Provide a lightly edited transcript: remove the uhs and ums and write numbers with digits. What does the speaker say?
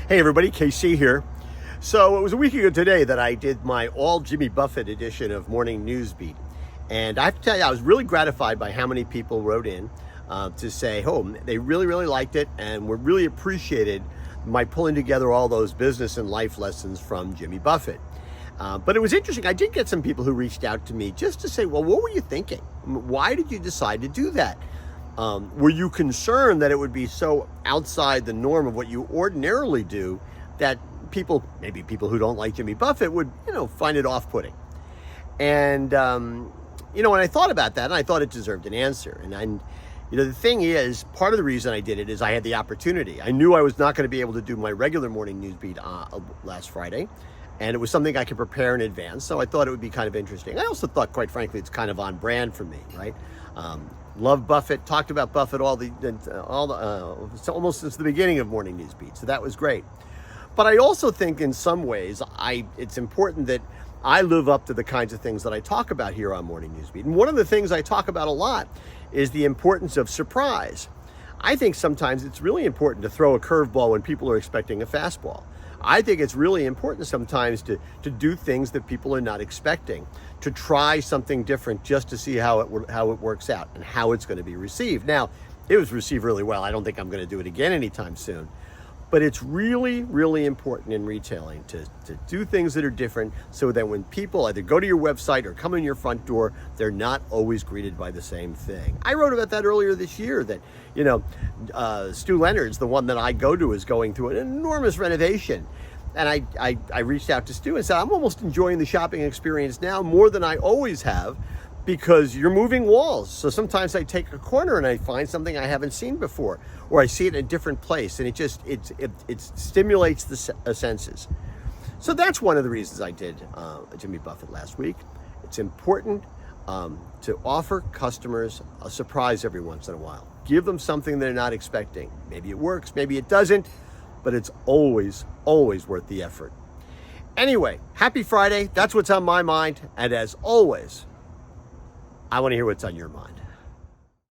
Hey everybody, KC here. So it was a week ago today that I did my all Jimmy Buffett edition of Morning News Beat. And I have to tell you, I was really gratified by how many people wrote in to say, oh, they really, really liked it and were really appreciated my pulling together all those business and life lessons from Jimmy Buffett. But it was interesting. I did get some people who reached out to me just to say, well, what were you thinking? Why did you decide to do that? Were you concerned that it would be so outside the norm of what you ordinarily do that people, maybe people who don't like Jimmy Buffett, would, find it off-putting? And, when I thought about that, and I thought it deserved an answer. And the thing is, part of the reason I did it is I had the opportunity. I knew I was not going to be able to do my regular morning news beat last Friday. And it was something I could prepare in advance. So I thought it would be kind of interesting. I also thought, quite frankly, it's kind of on brand for me, right? Love Buffett, talked about Buffett almost since the beginning of Morning News Beat. So that was great. But I also think in some ways, it's important that I live up to the kinds of things that I talk about here on Morning News Beat. And one of the things I talk about a lot is the importance of surprise. I think sometimes it's really important to throw a curveball when people are expecting a fastball. I think it's really important sometimes to do things that people are not expecting, to try something different just to see how it works out and how it's going to be received. Now, it was received really well. I don't think I'm going to do it again anytime soon. But it's really, really important in retailing to do things that are different so that when people either go to your website or come in your front door, they're not always greeted by the same thing. I wrote about that earlier this year that, Stu Leonard's, the one that I go to, is going through an enormous renovation. And I reached out to Stu and said, I'm almost enjoying the shopping experience now more than I always have because you're moving walls. So sometimes I take a corner and I find something I haven't seen before, or I see it in a different place, and it stimulates the senses. So that's one of the reasons I did Jimmy Buffett last week. It's important to offer customers a surprise every once in a while. Give them something they're not expecting. Maybe it works, maybe it doesn't, but it's always, always worth the effort. Anyway, happy Friday. That's what's on my mind. And as always, I want to hear what's on your mind.